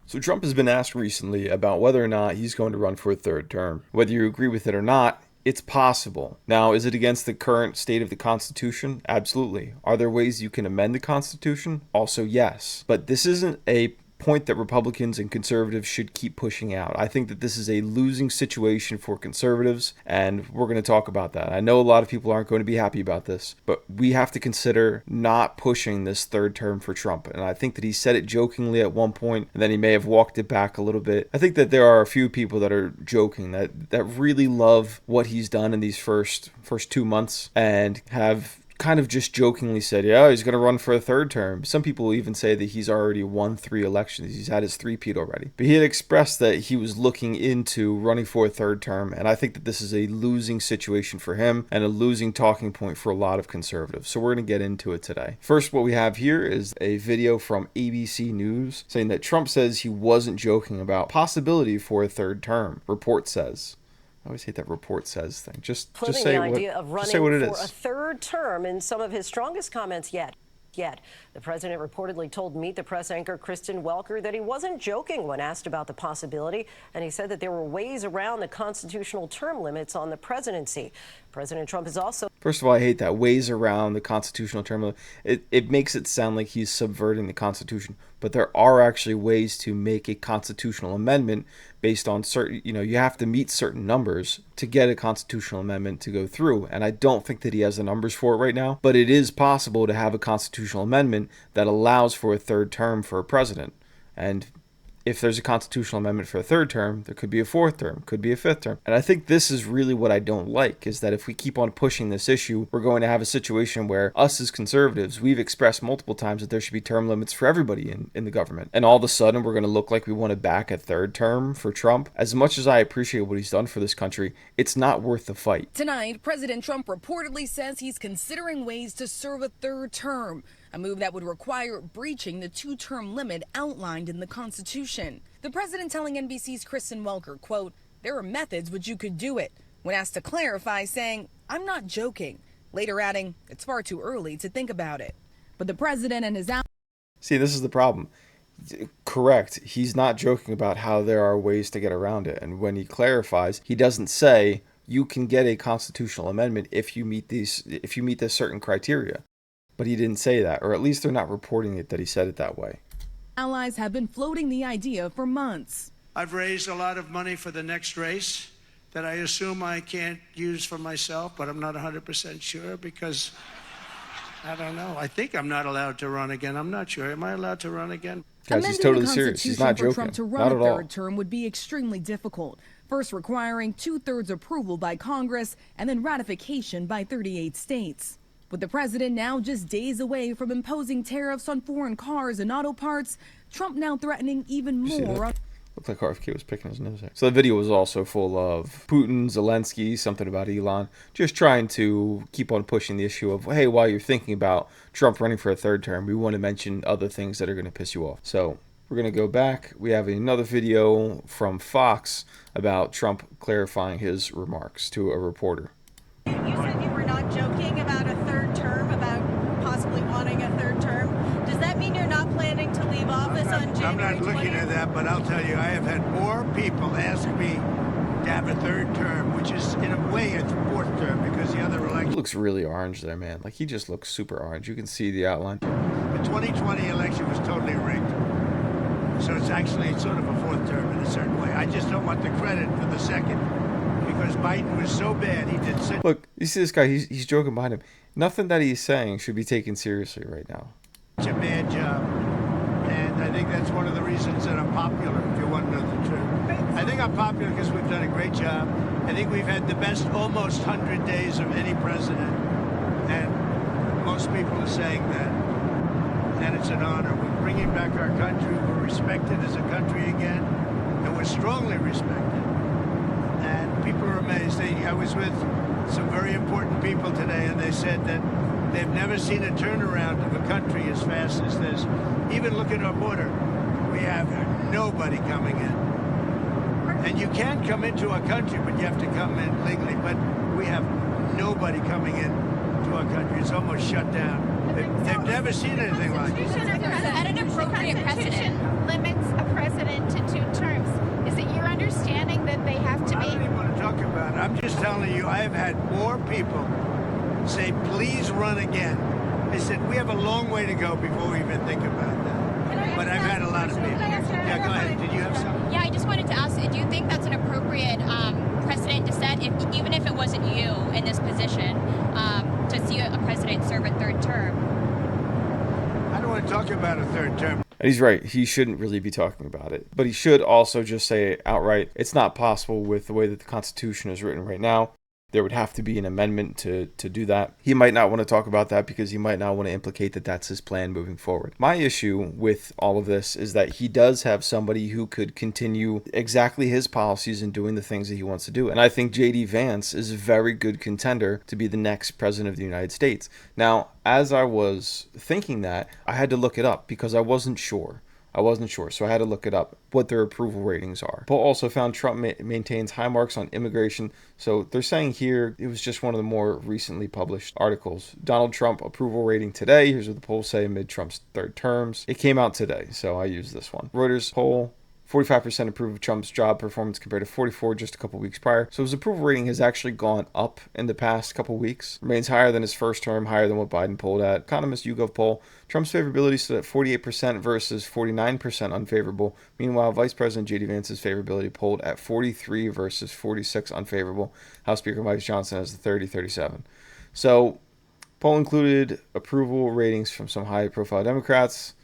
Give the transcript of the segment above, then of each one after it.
So Trump has been asked recently about whether or not he's going to run for a third term. Whether you agree with it or not, it's possible. Now, is it against the current state of the Constitution? Absolutely. Are there ways you can amend the Constitution? Also, yes. But this isn't a point that Republicans and conservatives should keep pushing out. I think that this is a losing situation for conservatives, and we're going to talk about that. I know a lot of people aren't going to be happy about this, but we have to consider not pushing this third term for Trump. And I think that he said it jokingly at one point, and then he may have walked it back a little bit. I think that there are a few people that are joking that really love what he's done in these first 2 months and have kind of just jokingly said, yeah, he's going to run for a third term. Some people even say that he's already won 3 elections. He's had his three-peat already. But he had expressed that he was looking into running for a third term, and I think that this is a losing situation for him and a losing talking point for a lot of conservatives. So we're going to get into it today. First, what we have here is a video from ABC News saying that Trump says he wasn't joking about possibility for a third term. Report says. I always hate that report says thing. Just say what it is. For a third term in some of his strongest comments yet. The president reportedly told Meet the Press anchor Kristen Welker that he wasn't joking when asked about the possibility, and he said that there were ways around the constitutional term limits on the presidency. President Trump is also... First of all, I hate that. Ways around the constitutional term limit. It makes it sound like he's subverting the Constitution, but there are actually ways to make a constitutional amendment based on certain, you have to meet certain numbers to get a constitutional amendment to go through. And I don't think that he has the numbers for it right now, but it is possible to have a constitutional amendment that allows for a third term for a president. And if there's a constitutional amendment for a third term, there could be a fourth term, could be a fifth term. And I think this is really what I don't like, is that if we keep on pushing this issue, we're going to have a situation where us as conservatives, we've expressed multiple times that there should be term limits for everybody in the government. And all of a sudden, we're going to look like we want to back a third term for Trump. As much as I appreciate what he's done for this country, it's not worth the fight. Tonight, President Trump reportedly says he's considering ways to serve a third term, a move that would require breaching the 2-term limit outlined in the Constitution. The president telling NBC's Kristen Welker, quote, "There are methods which you could do it," when asked to clarify, saying, "I'm not joking," later adding, "It's far too early to think about it." But the president and his... See, this is the problem. Correct. He's not joking about how there are ways to get around it. And when he clarifies, he doesn't say you can get a constitutional amendment if you meet this certain criteria. But he didn't say that, or at least they're not reporting it that he said it that way. Allies have been floating the idea for months. I've raised a lot of money for the next race that I assume I can't use for myself, but I'm not 100% sure because I don't know. I think I'm not allowed to run again. I'm not sure. Am I allowed to run again? Guys, he's totally serious. He's not joking. Trump to run not a at all. third term would be extremely difficult. First requiring 2/3 approval by Congress and then ratification by 38 states. With the president now just days away from imposing tariffs on foreign cars and auto parts, Trump now threatening even more. Looked like RFK was picking his nose there. So the video was also full of Putin, Zelensky, something about Elon, just trying to keep on pushing the issue of, hey, while you're thinking about Trump running for a third term, we want to mention other things that are going to piss you off. So we're going to go back. We have another video from Fox about Trump clarifying his remarks to a reporter. You said you were not joking about a third term, about possibly wanting a third term. Does that mean you're not planning to leave office on January 20th? I'm not looking at that, but I'll tell you, I have had more people ask me to have a third term, which is in a way a fourth term because the other election... He looks really orange there, man. Like, he just looks super orange. You can see the outline. The 2020 election was totally rigged. So it's actually sort of a fourth term in a certain way. I just don't want the credit for the second. Because Biden was so bad, he did such... Look, you see this guy, he's joking behind him. Nothing that he's saying should be taken seriously right now. It's a bad job. And I think that's one of the reasons that I'm popular, if you want to know the truth. I think I'm popular because we've done a great job. I think we've had the best almost 100 days of any president. And most people are saying that. And it's an honor. We're bringing back our country. We're respected as a country again. And we're strongly respected. And people are amazed. I was with some very important people today, and they said that they've never seen a turnaround of a country as fast as this. Even look at our border. We have nobody coming in. And you can come into our country, but you have to come in legally. But we have nobody coming in to our country. It's almost shut down. They've never seen anything like this. At an appropriate precedent limits a president again, I said, we have a long way to go before we even think about that. But I've had a lot of people. Yeah, go ahead. Did you have something? Yeah, I just wanted to ask, do you think that's an appropriate precedent to set, even if it wasn't you in this position, to see a president serve a third term? I don't want to talk about a third term. And he's right. He shouldn't really be talking about it. But he should also just say outright, it's not possible with the way that the Constitution is written right now. There would have to be an amendment to do that. He might not want to talk about that because he might not want to implicate that that's his plan moving forward. My issue with all of this is that he does have somebody who could continue exactly his policies and doing the things that he wants to do. And I think J.D. Vance is a very good contender to be the next president of the United States. Now, as I was thinking that, I had to look it up because I wasn't sure. So I had to look it up, what their approval ratings are. Poll also found Trump maintains high marks on immigration. So they're saying here, it was just one of the more recently published articles. Donald Trump approval rating today. Here's what the polls say amid Trump's third terms. It came out today, so I used this one. Reuters poll. 45% approve of Trump's job performance compared to 44% just a couple weeks prior. So his approval rating has actually gone up in the past couple weeks. Remains higher than his first term, higher than what Biden polled at. Economist YouGov poll. Trump's favorability stood at 48% versus 49% unfavorable. Meanwhile, Vice President J.D. Vance's favorability polled at 43 versus 46 unfavorable. House Speaker Mike Johnson has the 30-37. So poll included approval ratings from some high-profile Democrats.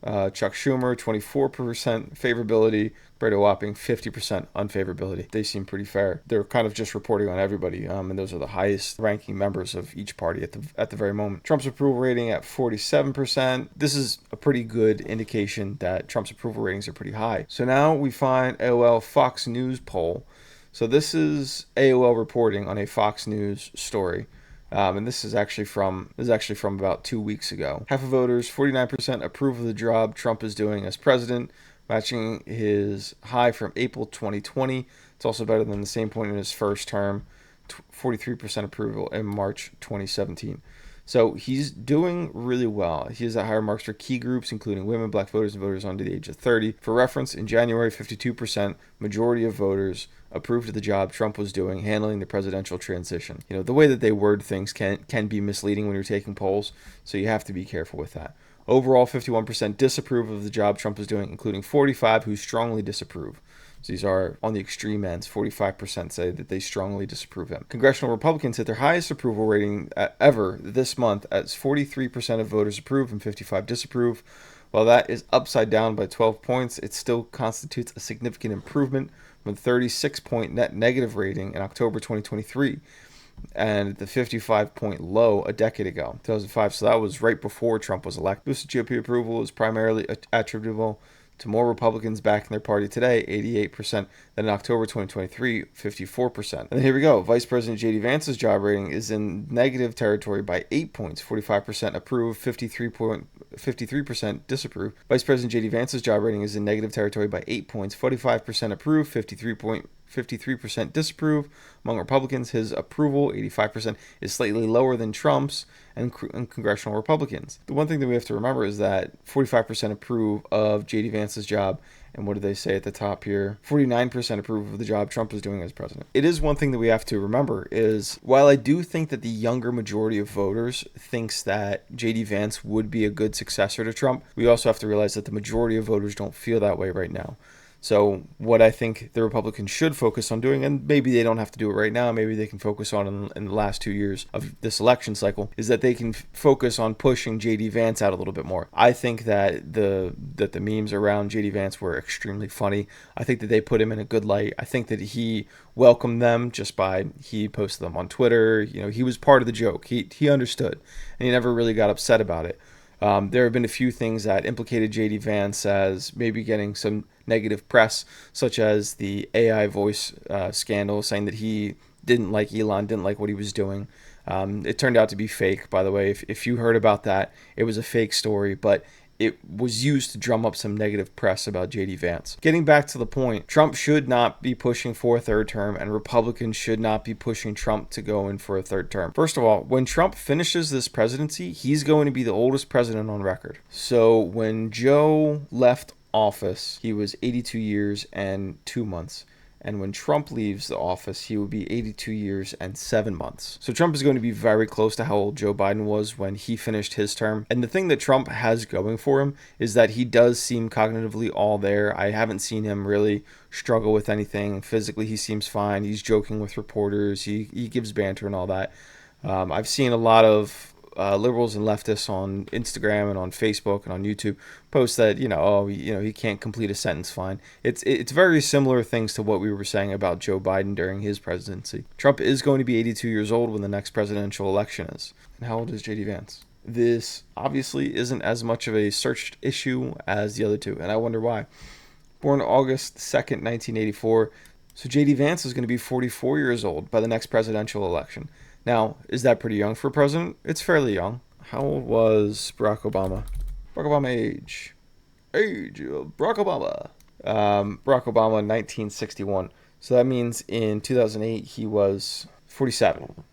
Chuck Schumer, 24% favorability, compared to a whopping 50% unfavorability. They seem pretty fair. They're kind of just reporting on everybody, and those are the highest ranking members of each party at the very moment. Trump's approval rating at 47%. This is a pretty good indication that Trump's approval ratings are pretty high. So now we find AOL Fox News poll. So this is AOL reporting on a Fox News story. And this is actually from about 2 weeks ago. Half of voters, 49%, approve of the job Trump is doing as president, matching his high from April 2020. It's also better than the same point in his first term, 43% approval in March 2017. So he's doing really well. He has higher marks for key groups, including women, black voters, and voters under the age of 30. For reference, in January, 52% majority of voters approved of the job Trump was doing, handling the presidential transition. You know, the way that they word things can be misleading when you're taking polls, so you have to be careful with that. Overall, 51% disapprove of the job Trump is doing, including 45% who strongly disapprove. So these are on the extreme ends. 45% say that they strongly disapprove of him. Congressional Republicans hit their highest approval rating ever this month, as 43% of voters approve and 55% disapprove. While that is upside down by 12 points, it still constitutes a significant improvement from the 36-point net negative rating in October 2023 and the 55-point low a decade ago, 2005. So that was right before Trump was elected. Boosted GOP approval is primarily attributable to more Republicans backing their party today, 88%, than in October 2023, 54%. And then here we go. Vice President J.D. Vance's job rating is in negative territory by 8 points, 45% approve, 53% disapprove. Vice President J.D. Vance's job rating is in negative territory by 8 points, 45% approve, 53% disapprove. Among Republicans, his approval, 85%, is slightly lower than Trump's and congressional Republicans. The one thing that we have to remember is that 45% approve of J.D. Vance's job, and what do they say at the top here? 49% approve of the job Trump is doing as president. It is one thing that we have to remember is, while I do think that the younger majority of voters thinks that J.D. Vance would be a good successor to Trump, we also have to realize that the majority of voters don't feel that way right now. So what I think the Republicans should focus on doing, and maybe they don't have to do it right now, maybe they can focus on in the last 2 years of this election cycle, is that they can focus on pushing J.D. Vance out a little bit more. I think that the memes around J.D. Vance were extremely funny. I think that they put him in a good light. I think that he welcomed them just by, he posted them on Twitter. You know, he was part of the joke. He understood, and he never really got upset about it. There have been a few things that implicated J.D. Vance as maybe getting some negative press, such as the AI voice scandal, saying that he didn't like Elon, didn't like what he was doing. It turned out to be fake, by the way. If you heard about that, it was a fake story, but it was used to drum up some negative press about J.D. Vance. Getting back to the point, Trump should not be pushing for a third term, and Republicans should not be pushing Trump to go in for a third term. First of all, when Trump finishes this presidency, he's going to be the oldest president on record. So when Joe left office, he was 82 years and 2 months. And when Trump leaves the office, he will be 82 years and 7 months. So Trump is going to be very close to how old Joe Biden was when he finished his term. And the thing that Trump has going for him is that he does seem cognitively all there. I haven't seen him really struggle with anything. Physically, he seems fine. He's joking with reporters. He gives banter and all that. I've seen a lot of liberals and leftists on Instagram and on Facebook and on YouTube post that he can't complete a sentence fine. It's very similar things to what we were saying about Joe Biden during his presidency. Trump is going to be 82 years old when the next presidential election is. And how old is JD Vance? This obviously isn't as much of a searched issue as the other two, and I wonder why. Born August 2nd, 1984, so JD Vance is going to be 44 years old by the next presidential election. Now, is that pretty young for a president? It's fairly young. How old was Barack Obama? Barack Obama age of Barack Obama. Barack Obama, 1961. So that means in 2008, he was 47.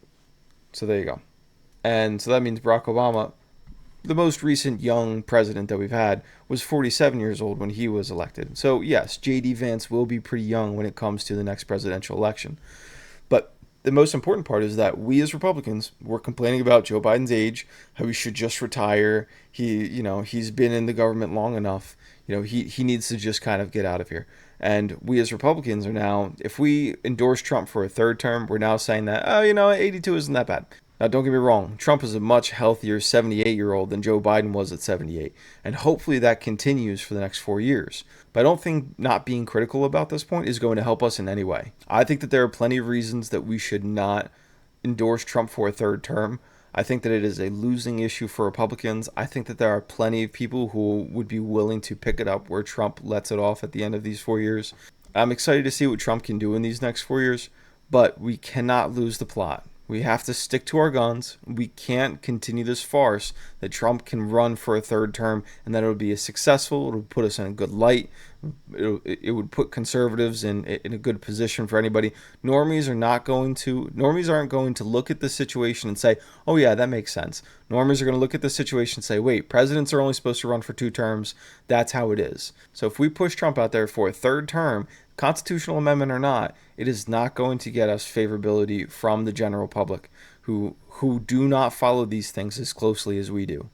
So there you go. And so that means Barack Obama, the most recent young president that we've had, was 47 years old when he was elected. So yes, JD Vance will be pretty young when it comes to the next presidential election. But the most important part is that we as Republicans were complaining about Joe Biden's age, how he should just retire. He's been in the government long enough. He needs to just kind of get out of here. And we as Republicans are now, if we endorse Trump for a third term, we're now saying that, 82 isn't that bad. Now, don't get me wrong. Trump is a much healthier 78-year-old than Joe Biden was at 78. And hopefully that continues for the next 4 years. But I don't think not being critical about this point is going to help us in any way. I think that there are plenty of reasons that we should not endorse Trump for a third term. I think that it is a losing issue for Republicans. I think that there are plenty of people who would be willing to pick it up where Trump lets it off at the end of these 4 years. I'm excited to see what Trump can do in these next 4 years, but we cannot lose the plot. We have to stick to our guns. We can't continue this farce that Trump can run for a third term and that it'll be a successful, it'll put us in a good light. It would put conservatives in a good position for anybody. Normies aren't going to look at the situation and say, oh yeah, that makes sense. Normies are going to look at the situation and say, wait, presidents are only supposed to run for 2 terms. That's how it is. So if we push Trump out there for a third term, constitutional amendment or not, it is not going to get us favorability from the general public who do not follow these things as closely as we do.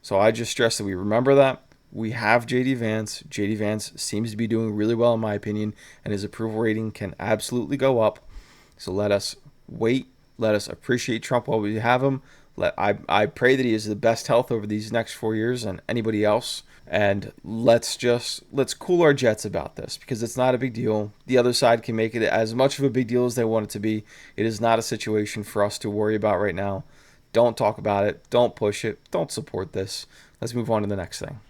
So I just stress that we remember that. We have JD Vance. JD Vance seems to be doing really well in my opinion, and his approval rating can absolutely go up. So let us wait. Let us appreciate Trump while we have him. I pray that he has the best health over these next 4 years and anybody else. And let's cool our jets about this because it's not a big deal. The other side can make it as much of a big deal as they want it to be. It is not a situation for us to worry about right now. Don't talk about it. Don't push it. Don't support this. Let's move on to the next thing.